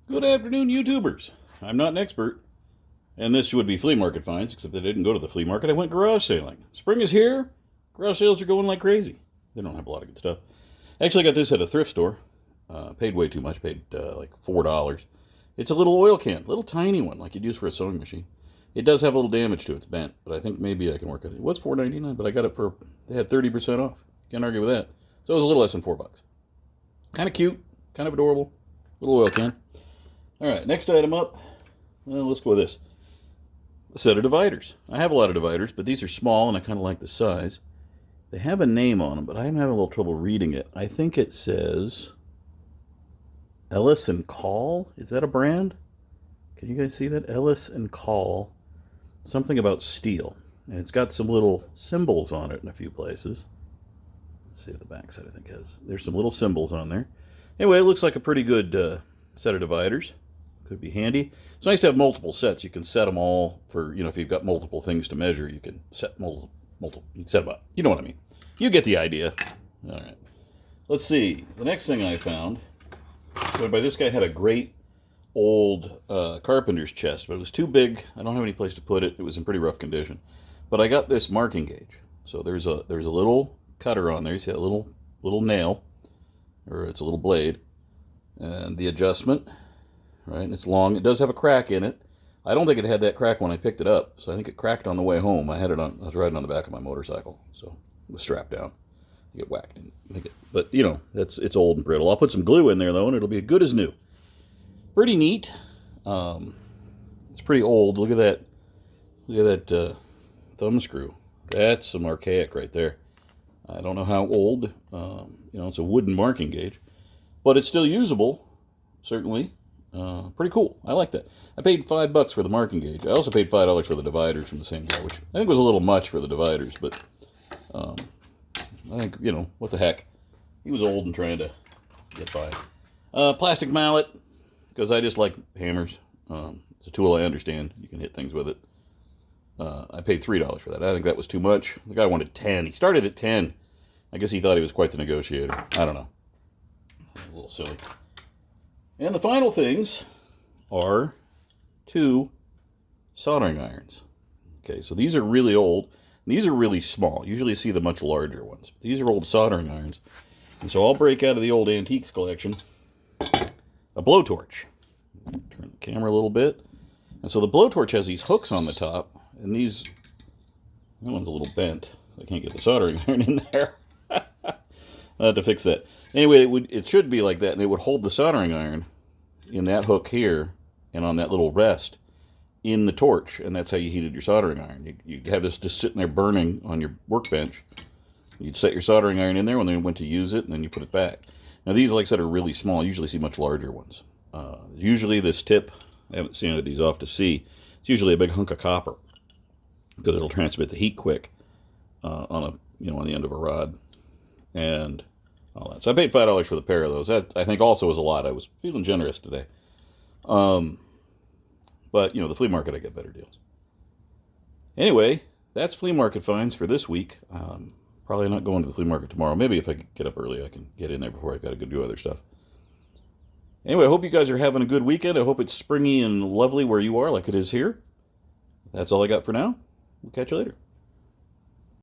Good afternoon, YouTubers. I'm not an expert, and this would be flea market finds, except I didn't go to the flea market. I went garage sailing. Spring is here. Garage sales are going like crazy. They don't have a lot of good stuff. Actually, I got this at a thrift store. Paid way too much. Paid like $4. It's a little oil can, little tiny one, like you'd use for a sewing machine. It does have a little damage to it. It's bent, but I think maybe I can work it. It was $4.99, but I got it for, they had 30% off. Can't argue with that. So it was a little less than $4. Kind of cute, kind of adorable. Little oil can. All right, next item up. Well, let's go with this. A set of dividers. I have a lot of dividers, but these are small, and I kind of like the size. They have a name on them, but I'm having a little trouble reading it. I think it says Ellis and Call. Is that a brand? Can you guys see that? Ellis and Call. Something about steel. And it's got some little symbols on it in a few places. Let's see what the backside, I think, has. There's some little symbols on there. Anyway, it looks like a pretty good set of dividers. Could be handy. It's nice to have multiple sets. You can set them all for, if you've got multiple things to measure, you can set multiple, you can set them up. You know what I mean. You get the idea. All right. Let's see. The next thing I found, by this guy had a great old carpenter's chest, but it was too big. I don't have any place to put it. It was in pretty rough condition. But I got this marking gauge. So there's a little cutter on there. You see a little nail, or it's a little blade, and the adjustment. Right, and it's long. It does have a crack in it. I don't think it had that crack when I picked it up, so I think it cracked on the way home. I was riding on the back of my motorcycle, so it was strapped down. I get whacked. But it's old and brittle. I'll put some glue in there though, and it'll be good as new. Pretty neat. It's pretty old. Look at that. Look at that thumb screw. That's some archaic right there. I don't know how old. It's a wooden marking gauge, but it's still usable. Certainly. Pretty cool. I like that. I paid $5 for the marking gauge. I also paid $5 for the dividers from the same guy, which I think was a little much for the dividers, but I think, what the heck. He was old and trying to get by. Plastic mallet, because I just like hammers. It's a tool I understand. You can hit things with it. I paid $3 for that. I think that was too much. The guy wanted 10. He started at 10. I guess he thought he was quite the negotiator. I don't know. A little silly. And the final things are 2 soldering irons. Okay, so these are really old. These are really small. Usually you see the much larger ones. These are old soldering irons. And so I'll break out of the old antiques collection a blowtorch. Turn the camera a little bit. And so the blowtorch has these hooks on the top. And that one's a little bent. I can't get the soldering iron in there. I'll have to fix that. Anyway, it should be like that, and it would hold the soldering iron in that hook here and on that little rest in the torch, and that's how you heated your soldering iron. You have this just sitting there burning on your workbench. You'd set your soldering iron in there when they went to use it, and then you put it back. Now, these, like I said, are really small. You usually see much larger ones. Usually this tip, I haven't seen any of these off to sea, it's usually a big hunk of copper because it'll transmit the heat quick on the end of a rod. And all that. So I paid $5 for the pair of those. That, I think, also was a lot. I was feeling generous today. But, the flea market, I get better deals. Anyway, that's flea market finds for this week. Probably not going to the flea market tomorrow. Maybe if I get up early, I can get in there before I've got to go do other stuff. Anyway, I hope you guys are having a good weekend. I hope it's springy and lovely where you are like it is here. That's all I got for now. We'll catch you later.